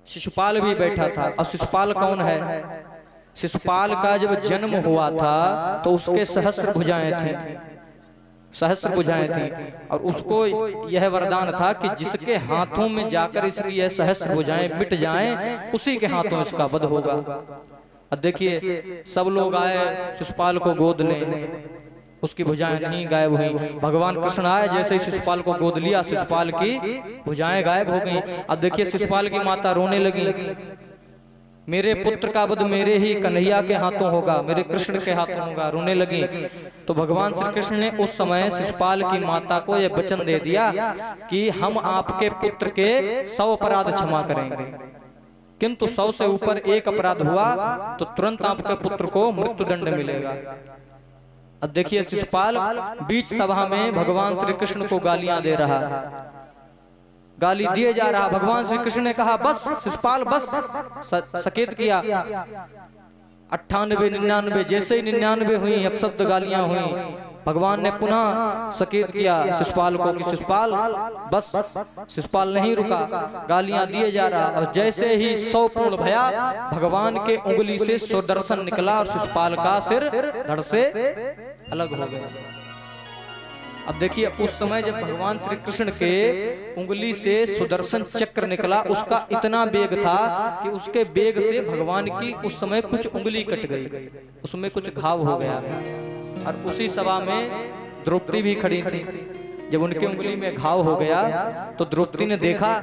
शिशुपाल भी बैठा था। और शिशुपाल कौन है? शिशुपाल का जब जन्म हुआ था तो उसके सहस्र भुजाएं थी, सहस्र भुजाएं थी। और उसको यह वरदान था कि जिसके हाथों में जाकर इसकी यह सहस्र भुजाएं मिट जाएं, उसी के हाथों इसका वध होगा। अब देखिए सब लोग आए शिशुपाल को गोद लें, उसकी भुजाएं नहीं गायब हुई। भगवान कृष्ण आए, जैसे ही शिशुपाल को गोद लिया शिशुपाल की भुजाएं गायब हो गईं। अब देखिए शिशुपाल की माता रोने लगी, मेरे पुत्र का वध मेरे ही कन्हैया के हाथों होगा, मेरे कृष्ण के हाथों होगा, रोने लगी। तो भगवान श्री कृष्ण ने उस समय शिशुपाल की माता को यह वचन दे दिया कि हम आपके पुत्र के 100 अपराध क्षमा करेंगे, किंतु 100 से ऊपर एक अपराध हुआ तो तुरंत आपके पुत्र को मृत्युदंड मिलेगा। अब देखिए शिशुपाल बीच सभा में भगवान श्री कृष्ण को गालियां दे रहा, गाली दिए जा रहा। भगवान श्री कृष्ण ने कहा बस शिशुपाल बस, सकेत किया। 98 99 जैसे ही 99 हुई अपशब्द गालियां हुई, भगवान ने पुनः सकेत किया शिशुपाल को कि शिशुपाल बस। शिशुपाल नहीं रुका, गालियां दिए जा रहा। और जैसे ही 100 पूर्ण भया, भगवान के उंगली से सुदर्शन निकला और शिशुपाल का सिर धड़ से अलग हो गया। अब देखिए उस समय जब भगवान श्री कृष्ण के उंगली से सुदर्शन चक्र निकला, उसका इतना वेग था कि उसके वेग से भगवान की उस समय कुछ उंगली कट गई, उसमें कुछ घाव हो गया। और उसी सभा में द्रौपदी भी खड़ी थी। जब उनके उंगली में घाव हो गया तो द्रौपदी ने देखा,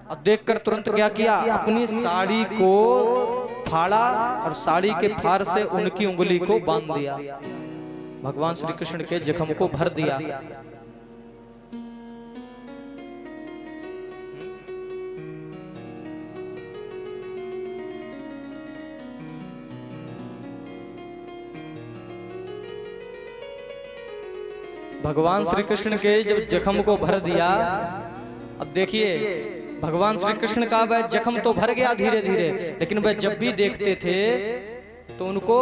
और देखकर तुरंत क्या किया, अपनी साड़ी को फाड़ा और साड़ी के फाड़ से उनकी उंगली को बांध दिया, भगवान श्री कृष्ण के जख्म को भर दिया। भगवान श्री कृष्ण के जब जख्म को भर दिया, अब देखिए भगवान श्री कृष्ण का वह जख्म तो भर गया धीरे धीरे, लेकिन वह जब भी देखते थे तो उनको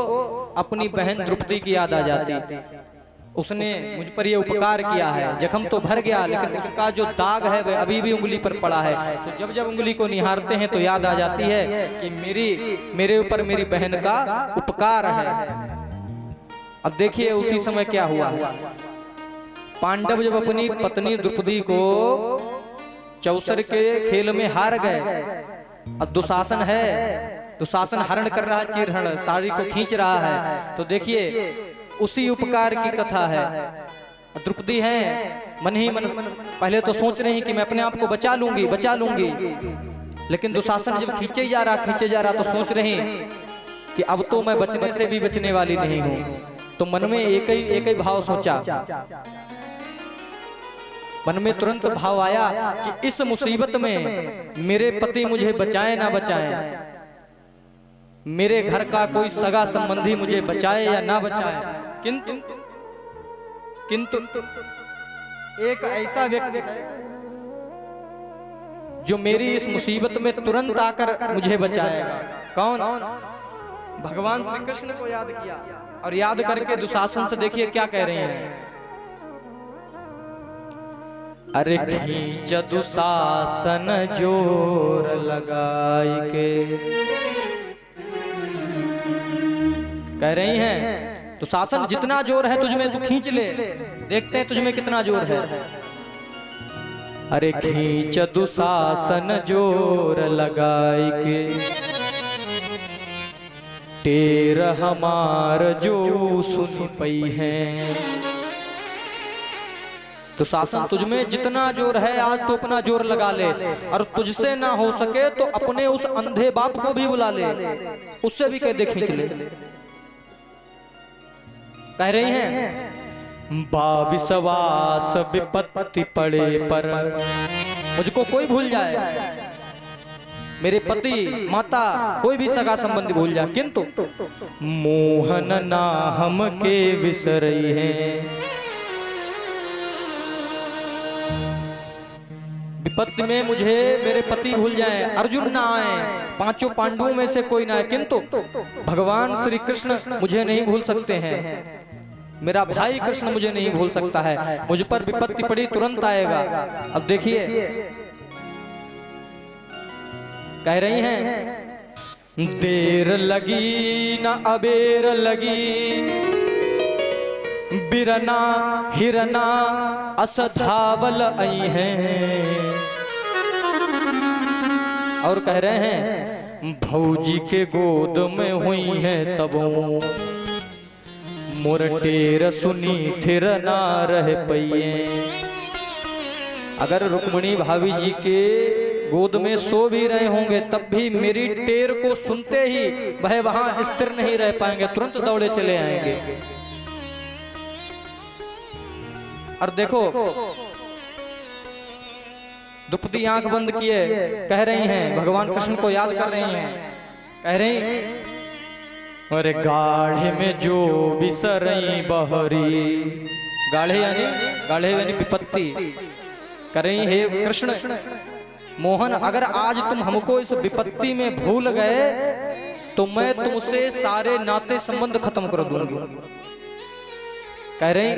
अपनी बहन द्रौपदी की याद आ जाती। उसने मुझ पर यह उपकार किया है, जख्म तो भर गया लेकिन उसका जो दाग है वह अभी भी उंगली पर पड़ा है। तो जब जब उंगली को निहारते हैं तो याद आ जाती है कि मेरे ऊपर मेरी बहन का उपकार है। अब देखिए उसी समय क्या हुआ, पांडव जब अपनी पत्नी द्रौपदी को चौसर के खेल में हार गए, अब दुशासन है, दुशासन हरण कर रहा है, चीरहरण साड़ी को खींच रहा है। तो देखिए उसी उपकार की कथा है। द्रौपदी है मन ही मन पहले तो सोच रही कि मैं अपने आप को बचा लूंगी बचा लूंगी, लेकिन दुशासन जब खींचे जा रहा तो सोच रही कि अब तो मैं बचने से भी बचने वाली नहीं हूं। तो मन में एक ही भाव सोचा, मन में तुरंत भाव आया कि इस मुसीबत में मेरे पति मुझे बचाए ना बचाए, मेरे घर का कोई सगा संबंधी मुझे बचाए या ना बचाए, किंतु एक ऐसा व्यक्ति है जो मेरी इस मुसीबत में तुरंत आकर मुझे बचाएगा। कौन? भगवान श्री कृष्ण को याद किया और याद करके दुशासन से देखिए क्या कह रहे हैं, अरे खींच दुशासन जोर लगाई के, कह रही हैं दुशासन जितना जोर है तुझमें तू खींच ले, देखते हैं तुझमें कितना जोर है। अरे खींच दुशासन जोर लगाई के, टेर हमार जो सुन पई है। तो शासन तुझमें जितना जोर है आज तो अपना जोर लगा ले, और तुझसे ना हो सके तो अपने उस अंधे बाप को भी बुला ले, उससे भी कह दे खींच ले। कह रही हैं बाविसवास विपत्ति पड़े पर मुझको कोई भूल जाए, मेरे पति माता कोई भी सगा संबंधी भूल जाए, किंतु मोहन ना हम के विसरई हैं। विपत्ति में मुझे मेरे पति भूल जाएं, अर्जुन ना आए, पांचों पांडवों में से कोई ना आए, किंतु भगवान श्री कृष्ण मुझे नहीं भूल सकते हैं, मेरा भाई कृष्ण मुझे नहीं भूल सकता है। मुझ पर विपत्ति पड़ी तुरंत आएगा। अब देखिए कह रही हैं, देर लगी न अबेर लगी, बिरना हिरना असधावल आई हैं। और कह रहे हैं, भौजी के गोद में हुई है तबो, मुरटेर सुनी थिर ना रह पइए। अगर रुक्मिणी भाभी जी के गोद में सो भी रहे होंगे तब भी मेरी टेर को सुनते ही वह वहां स्थिर नहीं रह पाएंगे, तुरंत दौड़े चले आएंगे। और देखो द्रौपदी आंख बंद किए कह रही हैं, भगवान कृष्ण को याद कर रही हैं, कह रही, अरे गाढ़े में जो बिसरई बहरी, गाढ़े यानी विपत्ति, कह रही, हे कृष्ण मोहन, अगर आज तुम हमको इस विपत्ति में भूल गए तो मैं तुमसे सारे नाते संबंध खत्म कर दूंगी। कह रही,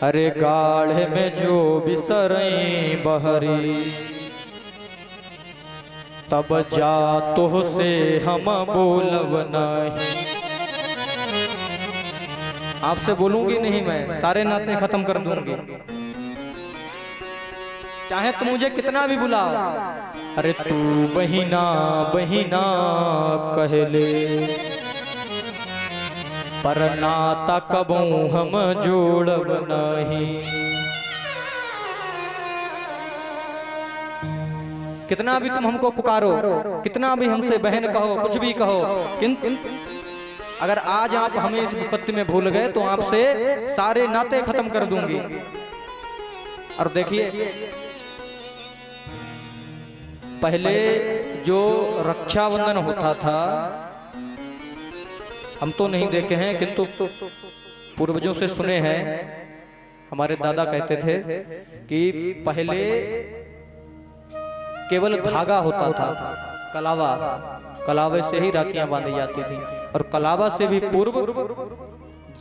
अरे गाढ़े में जो बिसरई बहरी, तब जा तो से हम बोलब नहीं। आपसे बोलूंगी नहीं, मैं सारे नाते खत्म कर दूंगी, चाहे तुम मुझे कितना भी बुलाओ। अरे तू बहिना बहिना कहले, पर नाता कबू हम जोड़ब नहीं। कितना भी तुम हमको पुकारो, कितना भी हमसे बहन कहो, कुछ भी कहो, किंतु अगर आज आप हमें इस विपत्ति में भूल गए तो आपसे सारे नाते खत्म कर दूंगी। और देखिए पहले जो रक्षाबंधन होता था, हम तो नहीं देखे हैं किंतु पूर्वजों से सुने हैं, हमारे दादा कहते थे कि पहले केवल धागा होता था, कलावा, कलावे से ही राखियां बांधी जाती थी। और कलावा से भी पूर्व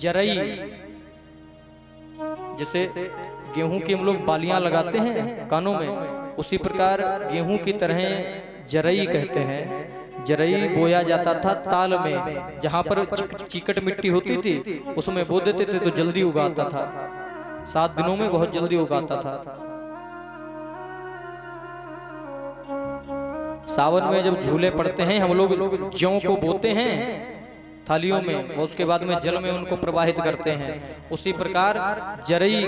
जरई, जैसे गेहूं की हम लोग बालियां लगाते हैं कानों में, उसी प्रकार गेहूं की तरह जरई कहते हैं। जरई बोया जाता था ताल में, जहां पर चीकट मिट्टी होती थी उसमें बो देते थे तो जल्दी उगाता था, 7 दिनों में बहुत जल्दी उगाता था। सावन में जब झूले पड़ते हैं हम लोग जौ को बोते हैं थालियों में, उसके बाद में जल में उनको प्रवाहित करते हैं। उसी प्रकार जरई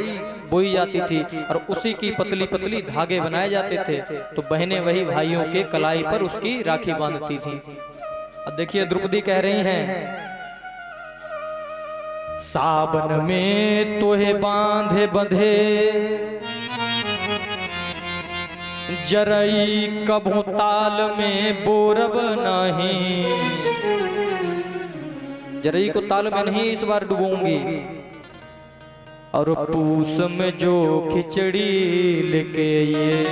बोई जाती थी और उसी की पतली पतली धागे बनाए जाते थे, तो बहनें वही भाइयों के कलाई पर उसकी राखी बांधती थी। अब देखिए द्रौपदी कह रही हैं, सावन में तोहे बांधे बंधे, जरई कभू ताल में बोरब नहीं। जरई को ताल में नहीं इस बार डुबोंगी। और पूस में जो खिचड़ी लेके ये,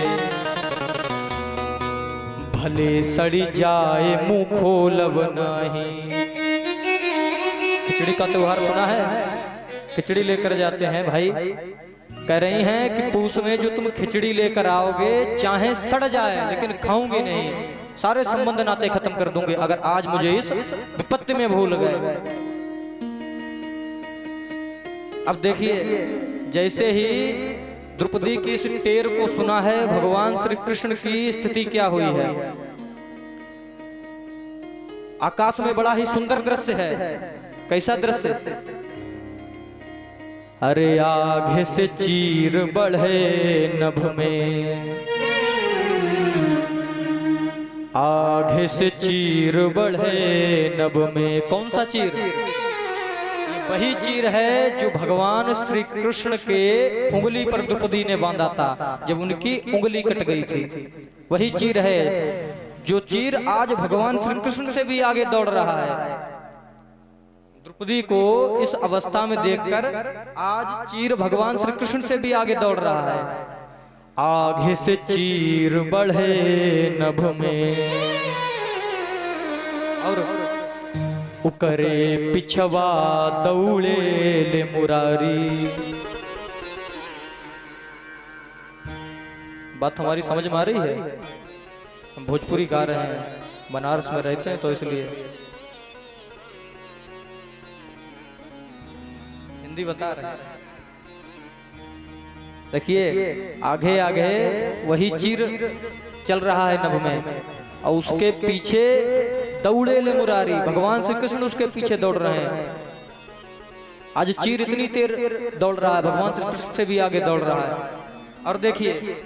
भले सड़ी जाए मुंह खोलब नहीं। खिचड़ी का त्योहार सुना है, खिचड़ी लेकर जाते हैं भाई। कह रही हैं कि पूस में जो तुम खिचड़ी लेकर आओगे चाहे सड़ जाए लेकिन खाऊंगी नहीं, सारे संबंध नाते खत्म कर दूंगी अगर आज मुझे इस विपत्ति में भूल गए। अब देखिए जैसे ही द्रौपदी की इस टेर को सुना है, भगवान श्री कृष्ण की स्थिति क्या हुई है। आकाश में बड़ा ही सुंदर दृश्य है। कैसा दृश्य? अरे आगे से चीर बढ़े नभ में, आगे से चीर बढ़े नभ में। कौन सा चीर? ये वही चीर है जो भगवान श्री कृष्ण के उंगली पर द्रौपदी ने बांधा था जब उनकी उंगली कट गई थी। वही चीर है जो चीर आज भगवान श्री कृष्ण से भी आगे दौड़ रहा है। द्रौपदी को इस अवस्था में देखकर आज चीर भगवान श्री कृष्ण से भी आगे दौड़ रहा है। आगे से चीर बढ़े नभ में और उकरे पिछवा दौड़े ले मुरारी। बात हमारी समझ में आ रही है? हम भोजपुरी गा रहे हैं, बनारस में रहते हैं तो इसलिए हिंदी बता रहे हैं। देखिए आगे आगे वही चीर चल रहा है नभ में, और उसके पीछे दौड़े ले मुरारी, भगवान श्री कृष्ण उसके पीछे दौड़ रहे हैं। आज चीर इतनी देर दौड़ रहा है, भगवान श्री कृष्ण से भी आगे दौड़ रहा है। और देखिए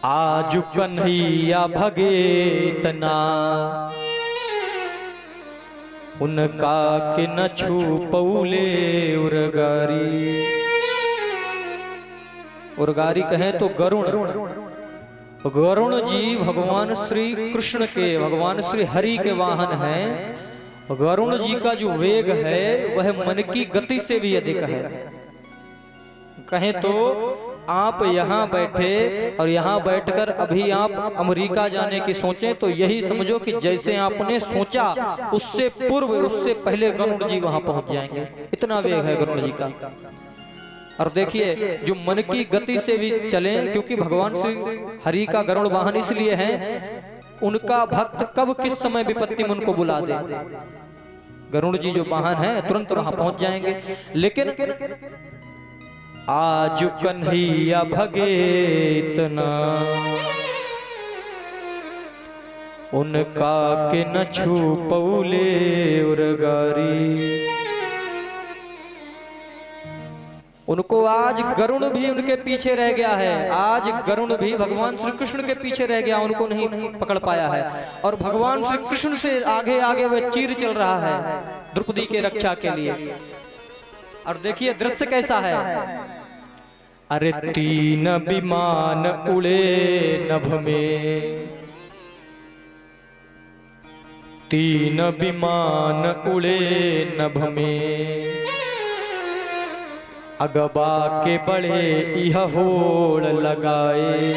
आज कन्हैया भगे तना उनका के न छू पौले उरगारी। उरगारी कहें तो गरुण, गरुण जी भगवान श्री कृष्ण के, भगवान श्री हरि के वाहन हैं। गरुण जी का जो वेग है वह मन की गति से भी अधिक है। कहें तो आप यहाँ बैठे और यहाँ बैठकर अभी आप अमेरिका जाने की सोचें तो यही समझो कि जैसे आपने सोचा उससे पूर्व, उससे पहले गरुड़ जी वहां पहुंच जाएंगे, इतना वेग है गरुड़ जी का। और देखिए जो मन की गति से भी चले, क्योंकि भगवान श्री हरि का गरुड़ वाहन इसलिए है, उनका भक्त कब किस समय विपत्ति में उनको बुला दे, गरुड़ जी जो वाहन है तुरंत वहां पहुंच जाएंगे। लेकिन आज कन्हैया भगे इतना उनका के न छू पौले उरगारी। उनको आज गरुण भी उनके पीछे रह गया है, आज गरुण भी भगवान श्री कृष्ण के पीछे रह गया, उनको नहीं पकड़ पाया है। और भगवान श्री कृष्ण से आगे आगे वह चीर चल रहा है द्रौपदी के रक्षा के लिए। और देखिए दृश्य कैसा है, अरे तीन विमान उड़े नभ में, तीन विमान उड़े नभ में, अगबा के बड़े यह होड़ लगाए।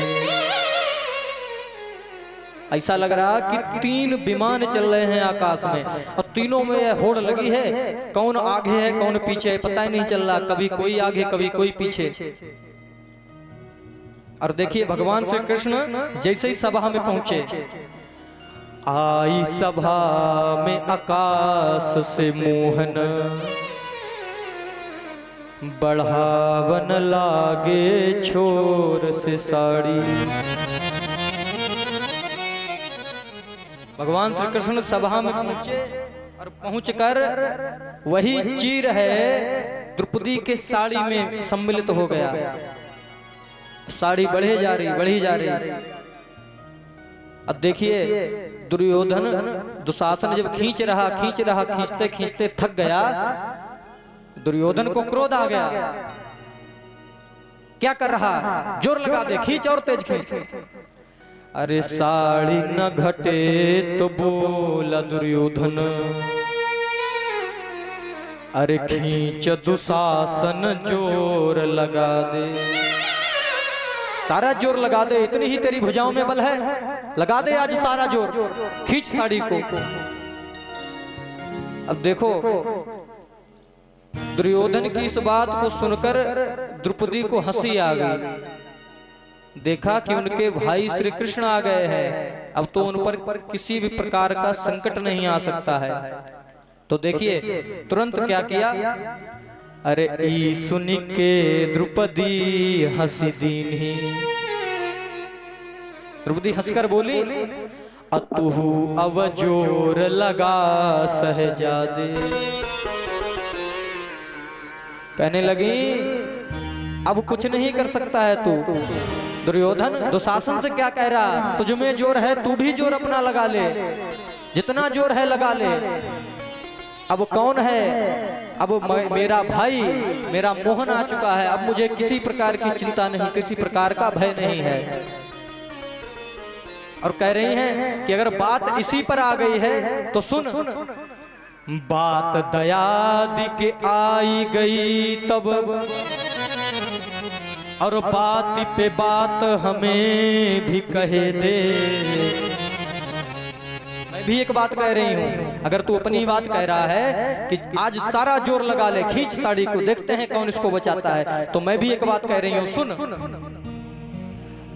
ऐसा लग रहा कि तीन विमान चल रहे हैं आकाश में और तीनों में यह होड़ लगी है, कौन आगे है कौन पीछे है पता ही नहीं चल रहा, कभी कोई आगे कभी कोई पीछे। और देखिए भगवान श्री कृष्ण जैसे ही सभा में पहुंचे, आई सभा में आकाश से मोहन, बढ़ावन लागे छोर से साड़ी। भगवान श्री कृष्ण सभा में पहुंचे और पहुंचकर वही चीर है द्रौपदी के साड़ी में सम्मिलित हो गया। साड़ी बढ़े जा रही बढ़ी जा रही। अब देखिए दुर्योधन दुशासन जब खींच रहा खींचते खींचते थक गया, दुर्योधन को क्रोध आ गया, क्या कर रहा, जोर लगा दे, खींच और तेज खींच। अरे साड़ी न घटे तो बोला दुर्योधन, अरे खींच दुशासन जोर लगा दे, सारा जोर लगा दे, इतनी ही तेरी भुजाओं में बल है, लगा दे आज सारा जोर, खींच साड़ी को। अब देखो दुर्योधन की इस बात को सुनकर द्रौपदी को हंसी आ गई। देखा कि उनके भाई श्री कृष्ण आ गए हैं, अब तो उन पर किसी भी प्रकार का संकट नहीं आ सकता है। तो देखिए तुरंत क्या किया, अरे ई सुन के द्रौपदी हंसी दीन ही, द्रौपदी हंसकर बोली, अतुहु अव जोर लगा सहजादे। कहने लगी अब कुछ नहीं कर सकता है तू दुर्योधन, दुशासन से क्या कह रहा, तुझ में जोर है तू भी जोर अपना लगा ले, जितना जोर है लगा ले। अब कौन है, अब मेरा भाई मेरा मोहन आ चुका है, अब मुझे किसी प्रकार की चिंता नहीं, किसी प्रकार का भय नहीं है। और कह रही हैं कि अगर बात इसी पर आ गई है तो सुन, बात दयादि के आई गई तब, और बात पे बात हमें भी कहे दे। मैं भी एक बात कह रही हूं, अगर तू अपनी बात कह रहा है कि आज सारा जोर लगा ले, खींच साड़ी को, देखते हैं कौन इसको बचाता है, तो मैं भी एक बात कह रही हूं, सुन।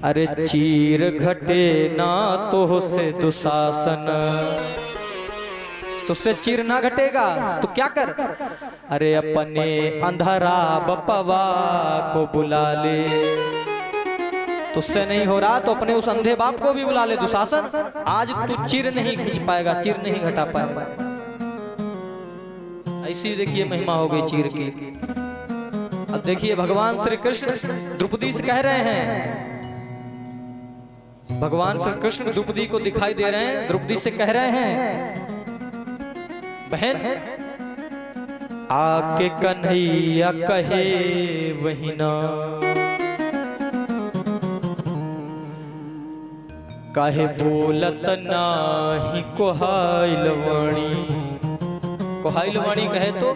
अरे चीर घटे ना तो से दुशासन, तुझसे चीर ना घटेगा तो क्या कर, अरे अपने अंधरा बपवा को बुला ले। तुझसे नहीं हो रहा तो अपने उस अंधे बाप को भी बुला ले। दुशासन, आज तू चीर नहीं खींच पाएगा, चीर नहीं घटा पाएगा। ऐसी देखिए महिमा हो गई चीर की। अब देखिए भगवान श्री कृष्ण द्रौपदी से कह रहे हैं, भगवान श्री कृष्ण द्रौपदी को दिखाई दे रहे हैं, द्रौपदी से कह रहे हैं, बहन आके कन्हैया कहे वही ना, काहे बोलत नाही कोहाइल वाणी। कोहाइल वाणी कहे तो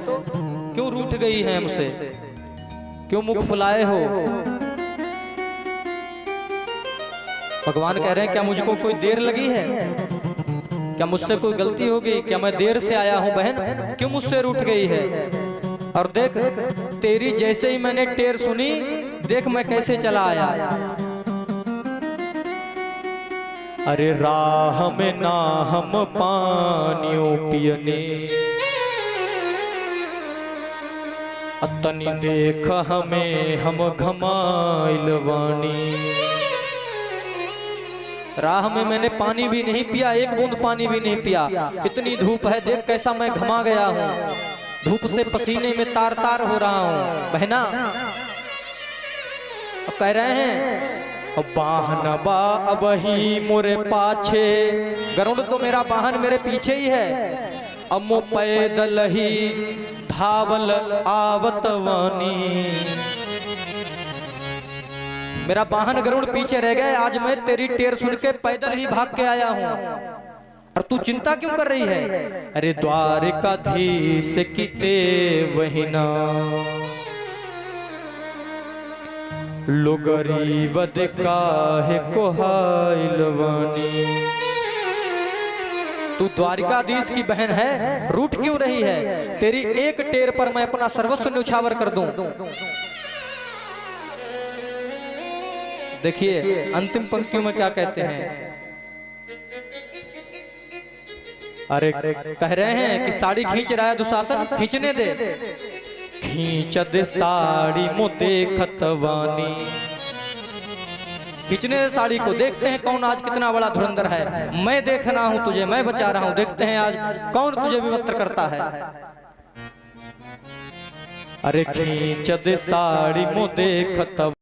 क्यों रूठ गई है हमसे, क्यों मुख फुलाए हो। भगवान कह रहे हैं क्या मुझको कोई देर लगी है, क्या मुझसे कोई गलती हो गई, क्या मैं देर से आया हूं बहन, क्यों मुझसे रूठ गई है। और देख तेरी जैसे ही मैंने टेर सुनी, देख मैं कैसे चला आया। अरे राह में ना हम पानियों पियने, अतनी देख हमें हम घमाइल वाणी। राह में मैंने पानी भी नहीं पिया, एक बूंद पानी भी नहीं पिया। इतनी धूप है, देख कैसा मैं घमा गया हूँ, धूप से पसीने में तार तार हो रहा हूँ बहना। अब कह रहे हैं वाहन बा अब ही मोरे पाछे, गरुड़ तो मेरा वाहन मेरे पीछे ही है। अब मो पैदल ही धावल आवत वानी, मेरा वाहन गरुड़ पीछे रह गए, आज मैं तेरी टेर सुन के पैदल ही भाग के आया हूं। और तू चिंता क्यों कर रही है। अरे द्वारिकाधीश कीते वही ना, लो गरीब काहे कोहाइल वानी। तू द्वारिकाधीश की बहन है, रूठ क्यों रही है। तेरी एक टेर पर मैं अपना सर्वस्व न्यौछावर कर दूं। देखिए अंतिम पंक्तियों में क्या कहते हैं। अरे कह रहे हैं कि साड़ी खींच रहा है दुशासन, खींचने दे। खींच दे साड़ी मो देखत वानी, खींचने दे साड़ी को। देखते हैं कौन आज कितना बड़ा धुरंधर है। मैं देख रहा हूं तुझे, मैं बचा रहा हूं, देखते हैं आज कौन तुझे विवस्त्र करता है। अरे खींच दे साड़ी मो देखत